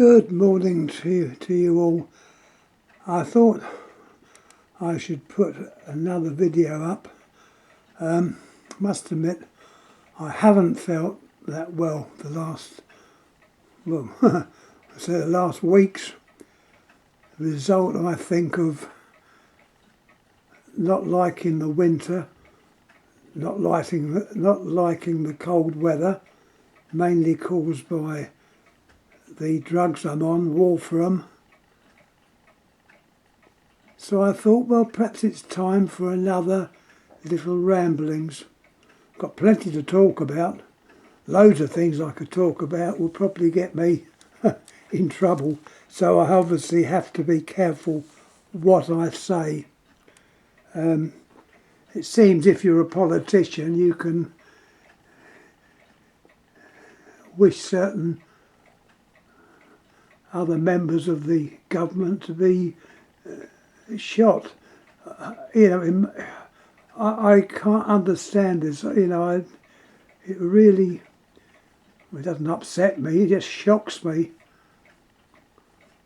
Good morning to you all. I thought I should put another video up. Must admit, I haven't felt that well the last, I say the last weeks. The result, I think, of not liking the winter, not liking the cold weather, mainly caused by the drugs I'm on, warfarin. So I thought, well, perhaps it's time for another little ramblings. Got plenty to talk about. Loads of things I could talk about will probably get me in trouble. So I obviously have to be careful what I say. It seems if you're a politician, you can wish certain other members of the government to be shot. I can't understand this. It really, it doesn't upset me, it just shocks me.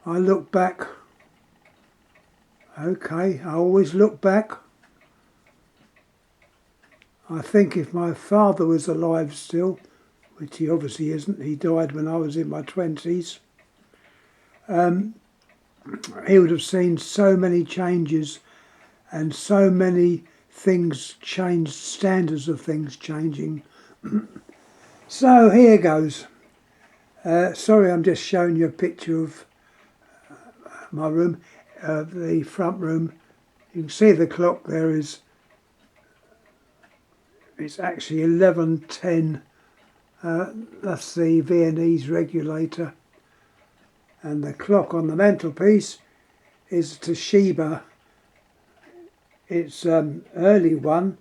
I look back, okay, I always look back. I think if my father was alive still, which he obviously isn't, he died when I was in my 20s, he would have seen so many changes and so many things changed, standards of things changing. So here goes. Sorry, I'm just showing you a picture of my room, the front room. You can see the clock there is, it's actually 11:10. That's the Viennese regulator. And the clock on the mantelpiece is Toshiba. It's an early one,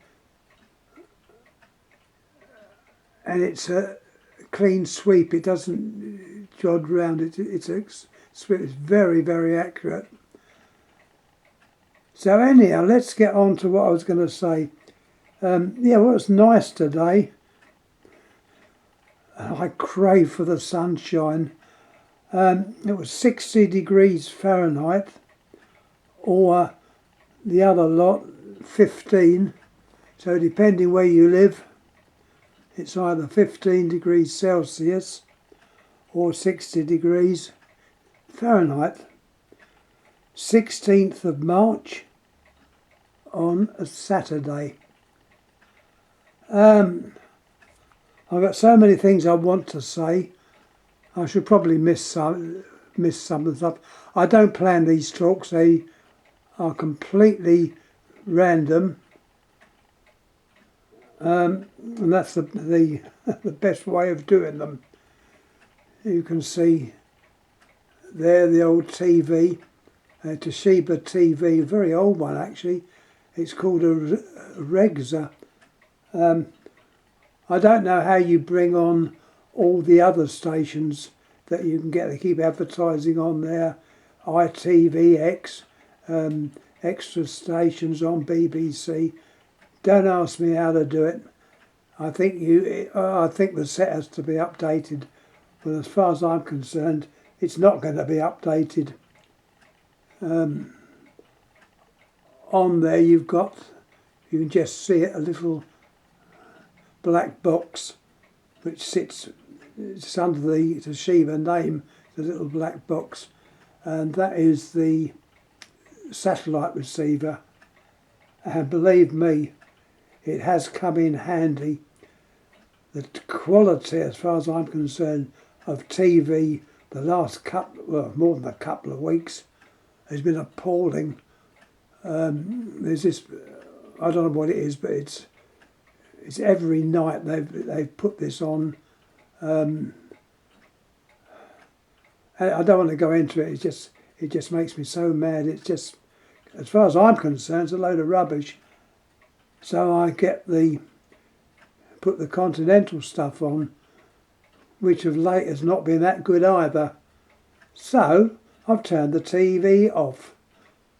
and it's a clean sweep. It doesn't jog round. It's very, very accurate. So anyhow, let's get on to what I was going to say. What's nice today, I crave for the sunshine. It was 60 degrees Fahrenheit, or the other lot 15. So depending where you live, it's either 15 degrees Celsius or 60 degrees Fahrenheit. 16th of March on a Saturday. I've got so many things I want to say. I should probably miss some of the stuff. I don't plan these talks. They are completely random. And that's the best way of doing them. You can see there the old TV, Toshiba TV, a very old one actually. It's called a Regza. I don't know how you bring on all the other stations that you can get. They keep advertising on there, ITVX, extra stations on BBC. Don't ask me how to do it. I think the set has to be updated, but as far as I'm concerned, it's not going to be updated. On there you can just see it, a little black box which sits, it's under the Toshiba name, the little black box, and that is the satellite receiver. And believe me, it has come in handy. The quality, as far as I'm concerned, of TV the last more than a couple of weeks has been appalling. There's this, I don't know what it is, but it's every night they've put this on. I don't want to go into it. It just makes me so mad. It's just, as far as I'm concerned, it's a load of rubbish. So I put the continental stuff on, which of late has not been that good either. So I've turned the TV off,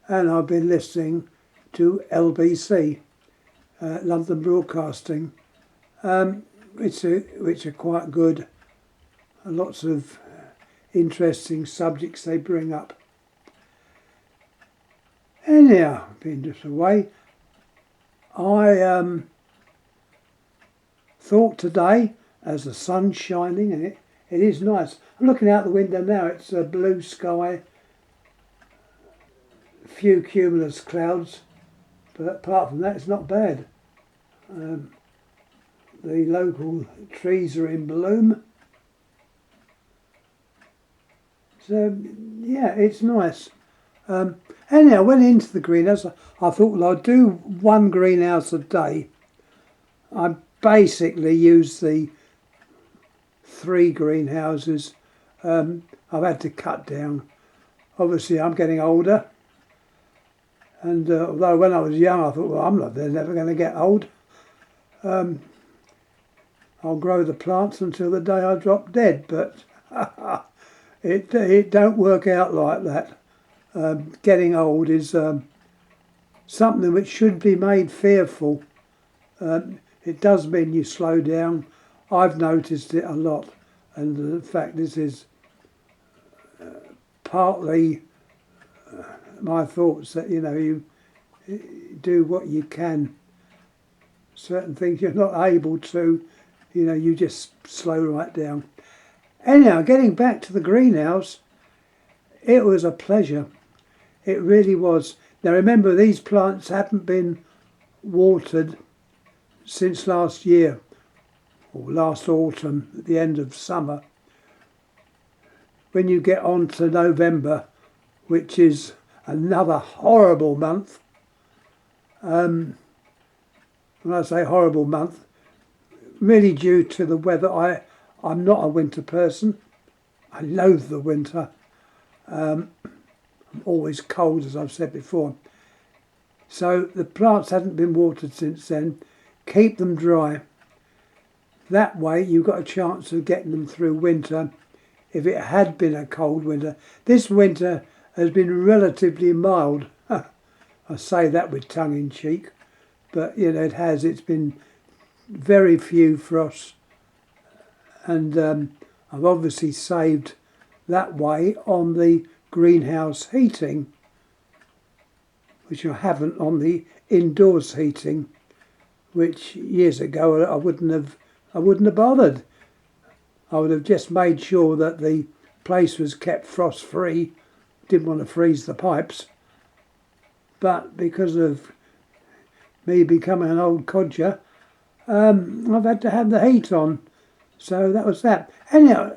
and I've been listening to LBC, London Broadcasting, which are quite good. Lots of interesting subjects they bring up. Anyhow, being just away, I thought today, as the sun's shining, and it is nice. I'm looking out the window now, it's a blue sky, a few cumulus clouds, but apart from that it's not bad. The local trees are in bloom. So, yeah, it's nice. Anyhow, I went into the greenhouse. I thought, well, I'll do one greenhouse a day. I basically use the 3 greenhouses. I've had to cut down. Obviously, I'm getting older. And although when I was young, I thought, well, they're never going to get old. I'll grow the plants until the day I drop dead. But it don't work out like that. Getting old is something which should be made fearful. It does mean you slow down. I've noticed it a lot, and the fact this is partly my thoughts that you do what you can. Certain things you're not able to, you just slow right down. Anyhow, getting back to the greenhouse, it was a pleasure. It really was. Now remember, these plants haven't been watered since last year, or last autumn, at the end of summer. When you get on to November, which is another horrible month, when I say horrible month, really due to the weather. I'm not a winter person. I loathe the winter. I'm always cold, as I've said before. So the plants hadn't been watered since then. Keep them dry. That way you've got a chance of getting them through winter. If it had been a cold winter, this winter has been relatively mild. I say that with tongue in cheek, but it has. It's been very few frosts, and I've obviously saved that way on the greenhouse heating, which I haven't on the indoors heating, which years ago I wouldn't have bothered. I would have just made sure that the place was kept frost free. Didn't want to freeze the pipes, but because of me becoming an old codger, I've had to have the heat on, so that was that. Anyhow,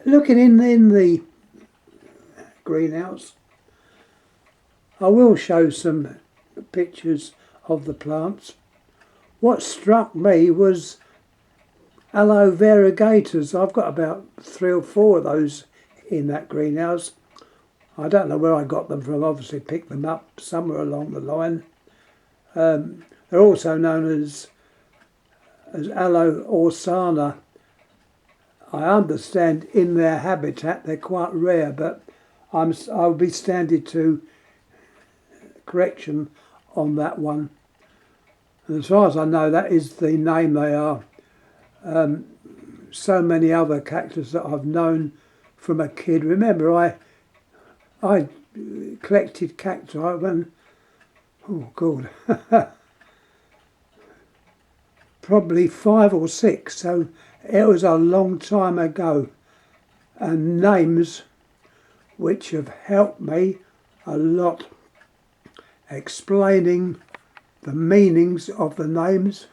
looking in the greenhouse, I will show some pictures of the plants. What struck me was aloe variegators. I've got about 3 or 4 of those in that greenhouse. I don't know where I got them from. Obviously picked them up somewhere along the line. They're also known as aloe orsana. I understand in their habitat they're quite rare, but I'll be standing to correction on that one. And as far as I know, that is the name they are. So many other cactus that I've known from a kid. Remember, I collected cacti when, oh God, probably 5 or 6. So it was a long time ago. And names which have helped me a lot explaining the meanings of the names.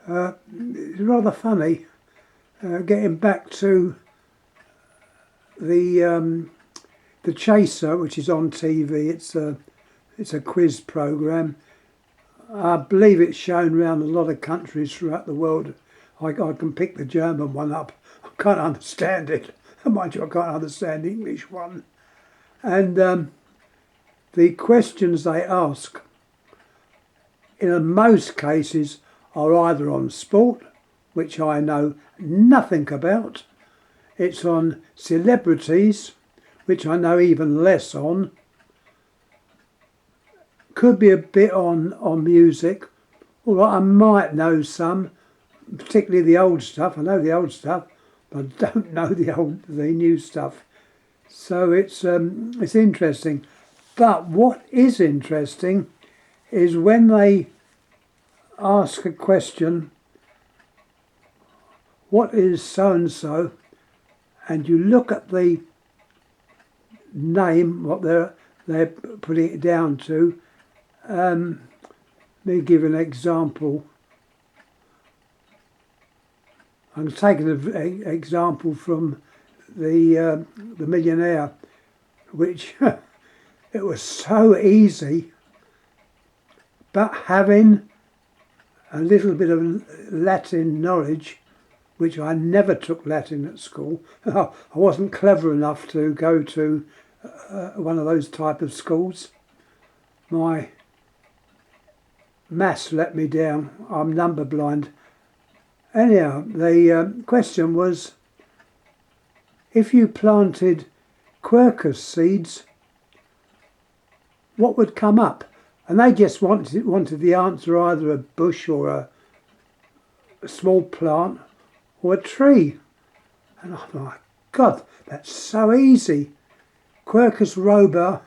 It's rather funny getting back to the Chaser, which is on TV. It's a quiz program. I believe it's shown around a lot of countries throughout the world. I can pick the German one up. I can't understand it. Mind you, I can't understand the English one. And the questions they ask, in most cases, are either on sport, which I know nothing about. It's on celebrities, which I know even less on. Could be a bit on music. All right, I might know some, particularly the old stuff. I know the old stuff, but I don't know the new stuff. So it's interesting. But what is interesting is when they ask a question, what is so and so, and you look at the name, what they're putting it down to. Let me give an example. I'm taking an example from the Millionaire, which it was so easy, but having a little bit of Latin knowledge, which I never took Latin at school. I wasn't clever enough to go to one of those type of schools. My maths let me down. I'm number blind. Anyhow, the question was, if you planted quercus seeds, what would come up? And they just wanted the answer, either a bush or a small plant or a tree. And I'm like, God, that's so easy. Quercus robur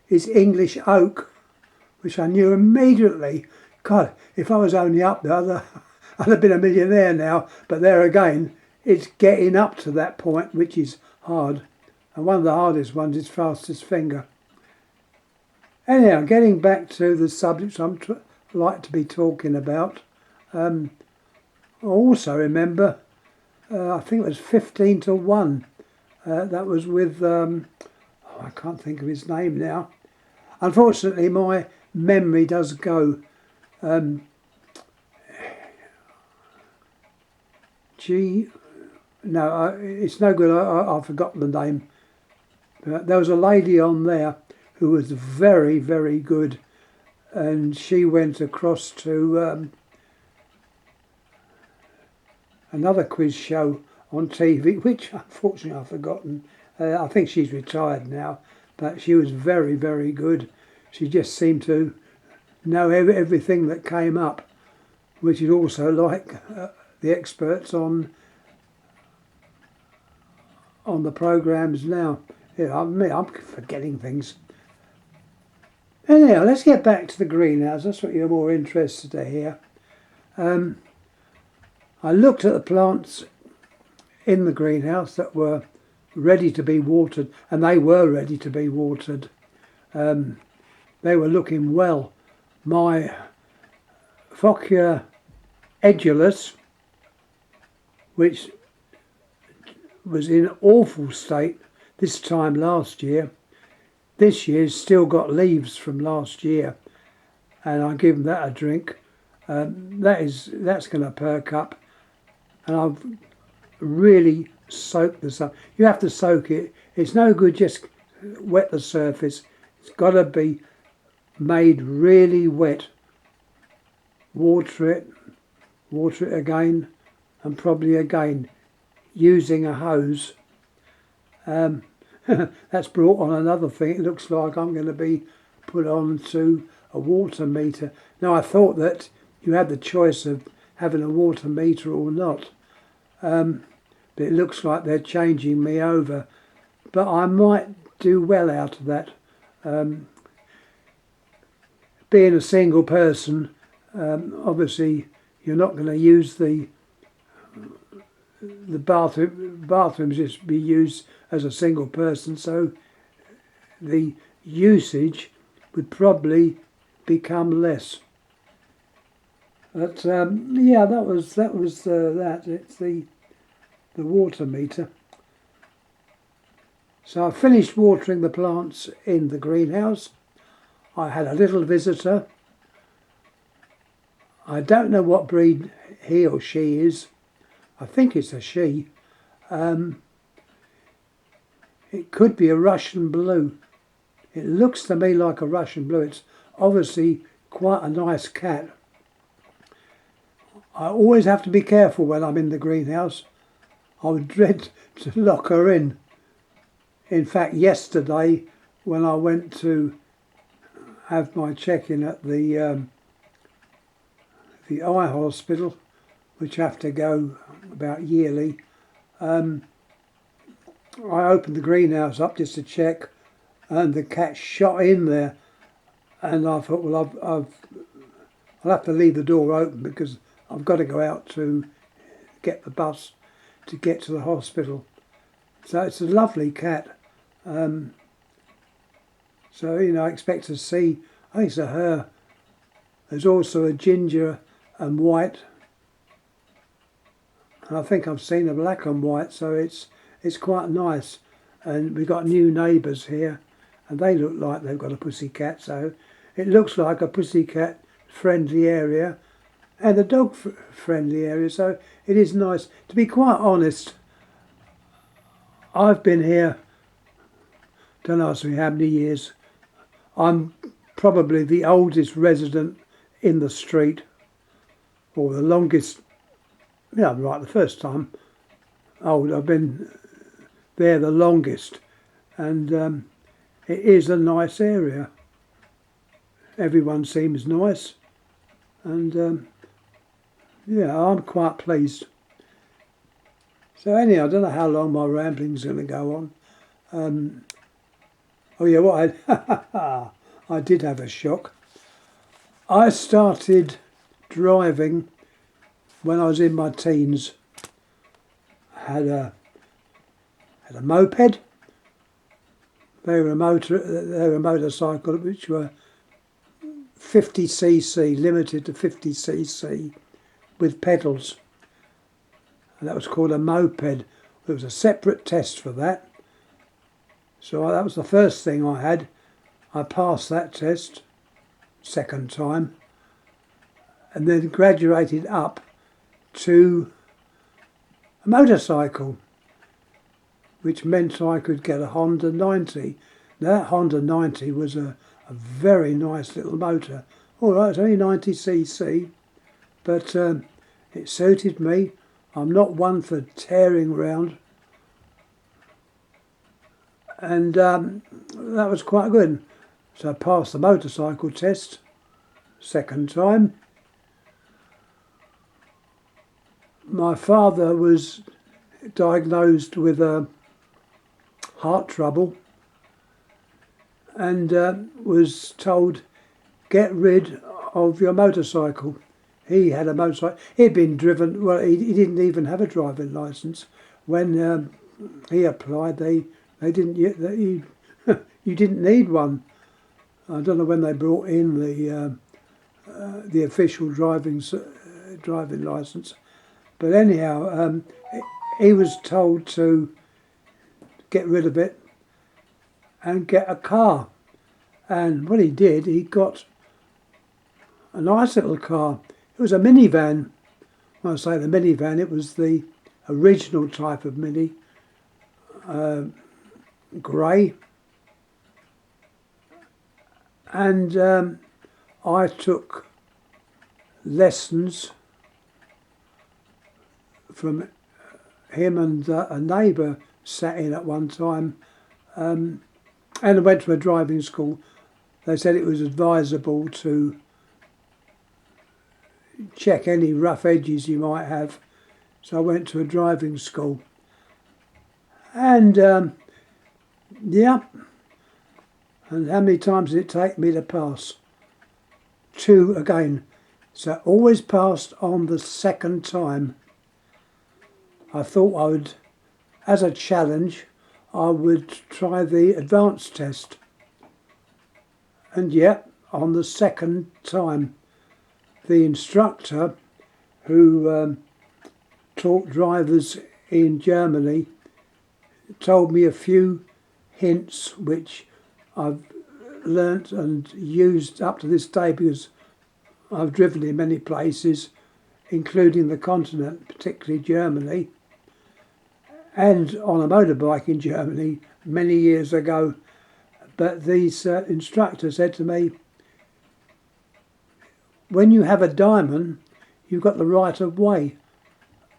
is English oak, which I knew immediately. God, if I was only up there, I'd have been a millionaire now. But there again, it's getting up to that point, which is hard. And one of the hardest ones is fastest finger. Anyhow, getting back to the subjects I'm like to be talking about, I also remember, I think it was 15 to 1. That was with, I can't think of his name now. Unfortunately, my memory does go. It's no good. I've forgotten the name. But there was a lady on there who was very, very good, and she went across to another quiz show on TV, which unfortunately I've forgotten. I think she's retired now, but she was very, very good. She just seemed to know everything that came up, which is also like the experts on the programs now. Yeah, I'm forgetting things. Anyhow, let's get back to the greenhouse. That's what you're more interested to hear. I looked at the plants in the greenhouse that were ready to be watered, and they were ready to be watered. They were looking well. My Phocea edulis, which was in awful state this time last year, this year's still got leaves from last year, and I give them that a drink. That's going to perk up, and I've really soaked this up. You have to soak it. It's no good just wet the surface. It's got to be made really wet. Water it again, and probably again, using a hose. That's brought on another thing. It looks like I'm going to be put on to a water meter. Now, I thought that you had the choice of having a water meter or not, but it looks like they're changing me over. But I might do well out of that. Being a single person, obviously you're not going to use the bathrooms just be used as a single person, so the usage would probably become less. But yeah, that was that. It's the water meter. So I finished watering the plants in the greenhouse. I had a little visitor. I don't know what breed he or she is. I think it's a she. It could be a Russian blue. It looks to me like a Russian blue. It's obviously quite a nice cat. I always have to be careful when I'm in the greenhouse. I would dread to lock her in. In fact, yesterday when I went to have my check-in at the eye hospital, which I have to go about yearly, I opened the greenhouse up just to check, and the cat shot in there. And I thought, well, I'll have to leave the door open because I've got to go out to get the bus to get to the hospital. So it's a lovely cat. So, you know, I expect to see, I think it's a her. There's also a ginger and white. And I think I've seen a black and white, so it's quite nice. And we've got new neighbours here, and they look like they've got a pussycat, so it looks like a pussycat friendly area and a dog friendly area, so it is nice. To be quite honest, I've been here, don't ask me how many years. I'm probably the oldest resident in the street, or the longest, yeah, right, the first time old. I've been there the longest, and it is a nice area. Everyone seems nice, and yeah, I'm quite pleased. So anyhow, I don't know how long my rambling's going to go on. Oh yeah, what I did have a shock. I started driving when I was in my teens. I had a moped. They were a motorcycle which were 50cc, limited to 50cc, with pedals. And that was called a moped. There was a separate test for that. So that was the first thing I had. I passed that test, second time, and then graduated up to a motorcycle, which meant I could get a Honda 90. Now that Honda 90 was a very nice little motor. All right, it's only 90cc, but it suited me. I'm not one for tearing around. And that was quite good. So I passed the motorcycle test, second time. My father was diagnosed with heart trouble and was told, get rid of your motorcycle. He had a motorcycle. He'd been driven, well, he didn't even have a driving licence. When he applied, they didn't, you didn't need one. I don't know when they brought in the official driving licence. But anyhow, he was told to get rid of it and get a car. And what he did, he got a nice little car. It was a minivan. When I say the minivan, it was the original type of Mini, grey. And I took lessons from him, and a neighbour sat in at one time, and I went to a driving school. They said it was advisable to check any rough edges you might have. So I went to a driving school. And yeah, and how many times did it take me to pass? 2 again. So always passed on the second time. I thought I would, as a challenge, I would try the advanced test. And yet, on the second time, the instructor who taught drivers in Germany told me a few hints which I've learnt and used up to this day, because I've driven in many places, including the continent, particularly Germany, and on a motorbike in Germany many years ago. But these instructors said to me, when you have a diamond, you've got the right of way.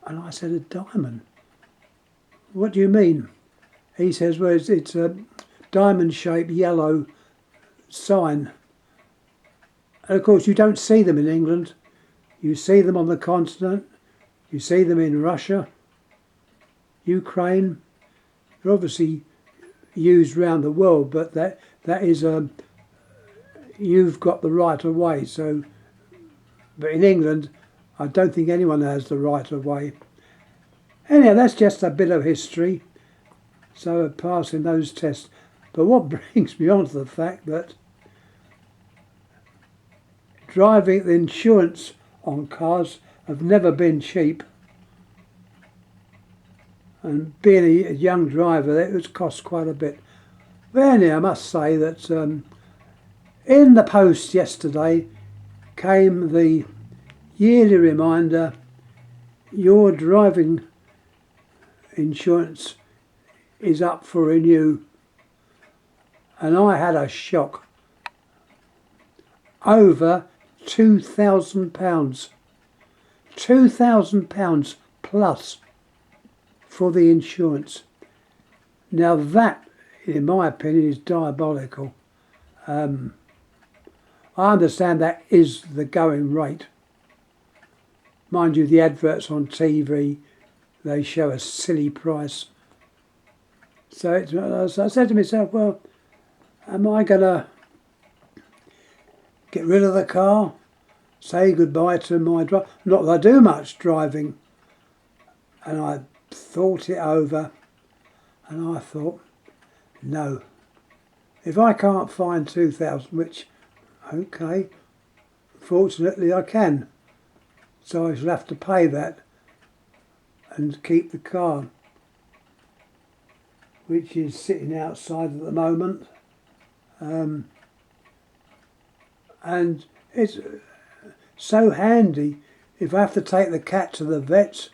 And I said, a diamond? What do you mean? He says, well, it's a diamond-shaped yellow sign. And of course, you don't see them in England. You see them on the continent. You see them in Russia, Ukraine, they're obviously used around the world, but that is you've got the right of way. So, but in England, I don't think anyone has the right of way. Anyhow, that's just a bit of history. So passing those tests. But what brings me on to the fact that driving the insurance on cars have never been cheap. And being a young driver, it would cost quite a bit. But anyhow, I must say that in the post yesterday came the yearly reminder, your driving insurance is up for renew. And I had a shock. Over £2,000. £2,000 plus for the insurance. Now that, in my opinion, is diabolical. I understand that is the going rate. Mind you, the adverts on TV, they show a silly price. So I said to myself, well, am I going to get rid of the car, say goodbye to my drive? Not that I do much driving. And I thought it over, and I thought, no. If I can't find 2,000, which, okay, fortunately I can. So I shall have to pay that and keep the car, which is sitting outside at the moment. And it's so handy. If I have to take the cat to the vet,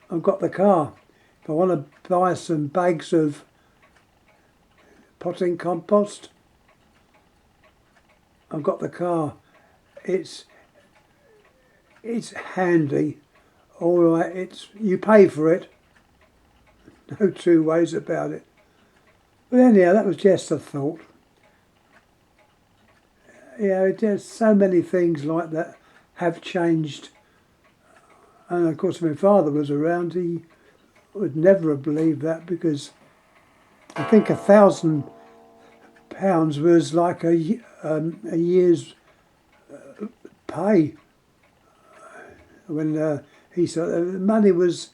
I've got the car. If I want to buy some bags of potting compost, I've got the car. It's handy. All right, you pay for it. No two ways about it. But anyhow, that was just a thought. Yeah, just so many things like that have changed. And of course, my father was around. He would never have believed that, because I think £1,000 was like a year's pay. When he said money was,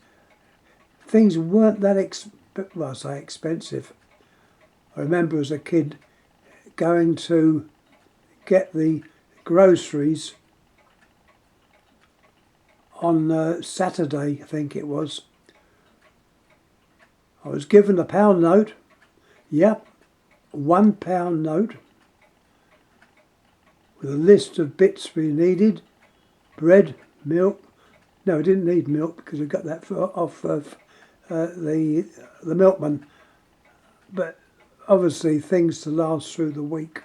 things weren't that expensive. I remember as a kid going to get the groceries on Saturday, I think it was. I was given a £1 note. Yep, £1 note with a list of bits we needed: bread, milk. No, I didn't need milk because I got that off of the milkman. But obviously things to last through the week.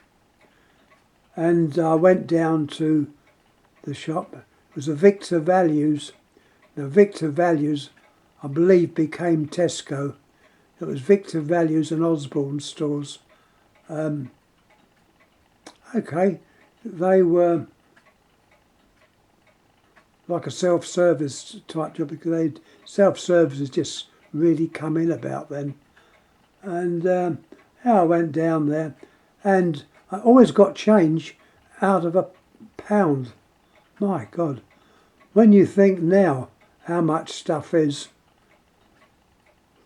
And I went down to the shop. It was a Victor Values. Now Victor Values, I believe, became Tesco. It was Victor Values and Osborne stores. Okay, they were like a self-service type job, because self-service has just really come in about then. And I went down there, and I always got change out of £1. My God, when you think now how much stuff is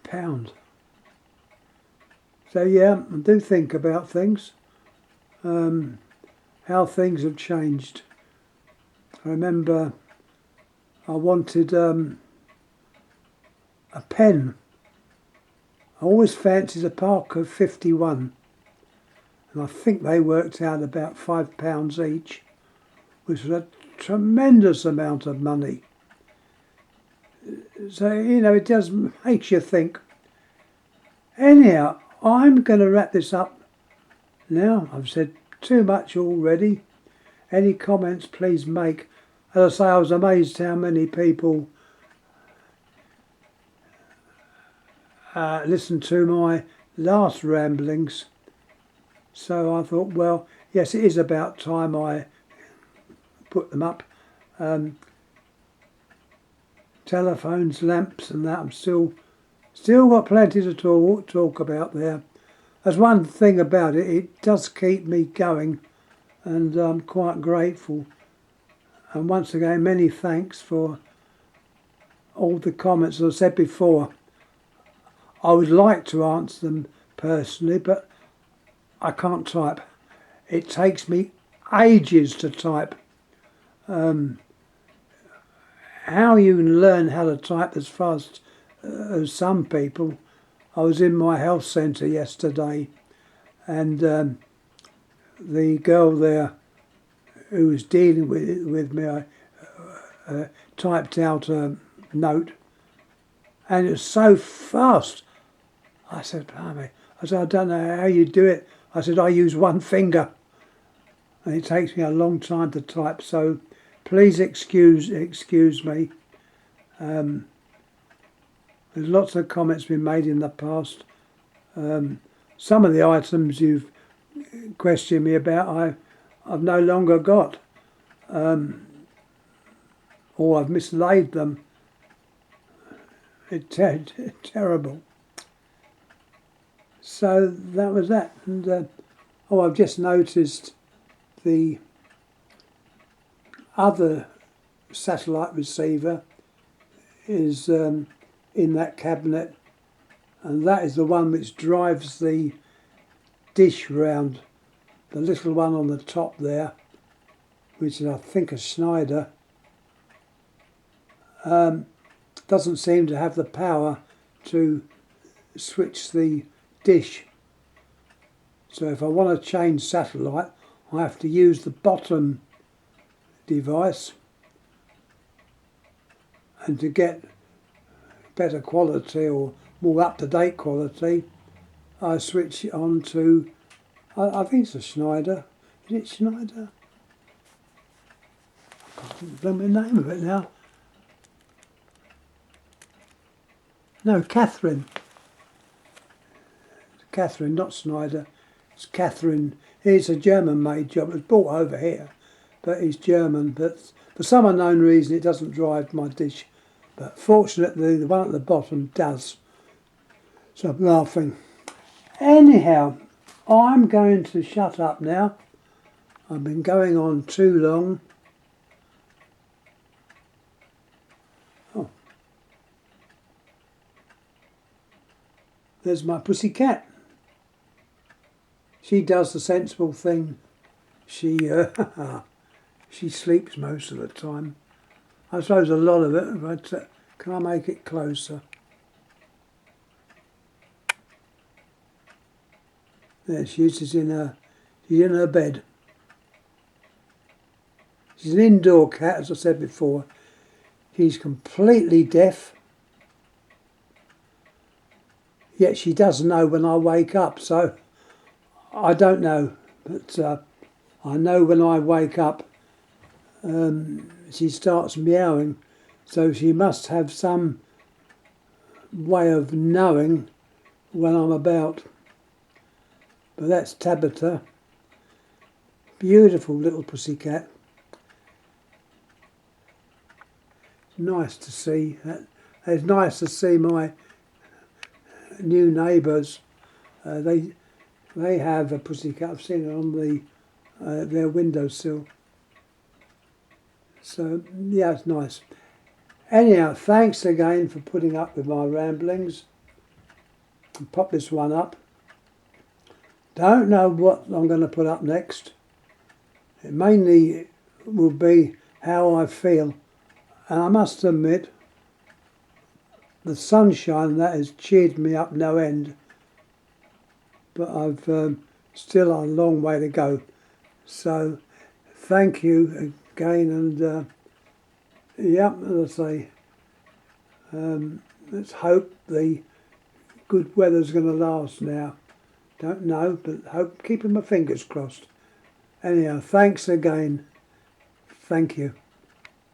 £1. So yeah, I do think about things, how things have changed. I remember I wanted a pen. I always fancied a Parker 51, and I think they worked out about £5 each, which was a tremendous amount of money. So, it does makes you think. Anyhow, I'm going to wrap this up now. I've said too much already. Any comments, please make. As I say, I was amazed how many people listened to my last ramblings. So I thought, well, yes, it is about time I put them up. Telephones, lamps and that, I'm still Still got plenty to talk about there. There's one thing about it, it does keep me going, and I'm quite grateful. And once again, many thanks for all the comments. As I said before, I would like to answer them personally, but I can't type. It takes me ages to type. How you can learn how to type as fast as some people. I was in my health centre yesterday, and the girl there who was dealing with me, I typed out a note, and it was so fast. I said, "Blimey," I said, "I don't know how you do it." I said, "I use one finger, and it takes me a long time to type. So please excuse me." There's lots of comments been made in the past. Some of the items you've questioned me about, I've no longer got, or I've mislaid them. It's terrible. So that was that. And I've just noticed the other satellite receiver is in that cabinet, and that is the one which drives the dish round, the little one on the top there, which is I think a Schneider. Doesn't seem to have the power to switch the dish. So if I want to change satellite, I have to use the bottom device, and to get better quality or more up-to-date quality, I switch it on to, I think it's a Schneider. Is it Schneider? I can't remember the name of it now. No, Catherine. Catherine, not Schneider. It's Catherine. It's a German-made job. It was bought over here, but it's German. But for some unknown reason, it doesn't drive my dish. But fortunately, the one at the bottom does. So I'm laughing. Anyhow, I'm going to shut up now. I've been going on too long. Oh. There's my pussy cat. She does the sensible thing. She sleeps most of the time. I suppose a lot of it, but can I make it closer? There she is. She's in her bed. She's an indoor cat, as I said before. She's completely deaf, yet she does know when I wake up, so I don't know, but I know when I wake up she starts meowing, so she must have some way of knowing when I'm about. But that's Tabitha. Beautiful little pussycat. Nice to see. It's nice to see my new neighbours. They have a pussycat. I've seen it on their windowsill. So yeah, it's nice. Anyhow, thanks again for putting up with my ramblings. I'll pop this one up. Don't know what I'm going to put up next. It mainly will be how I feel. And I must admit, the sunshine that has cheered me up no end. But I've still a long way to go. So thank you again, and yeah, as I say, let's hope the good weather's going to last now. Don't know, but keeping my fingers crossed. Anyhow, thanks again. Thank you.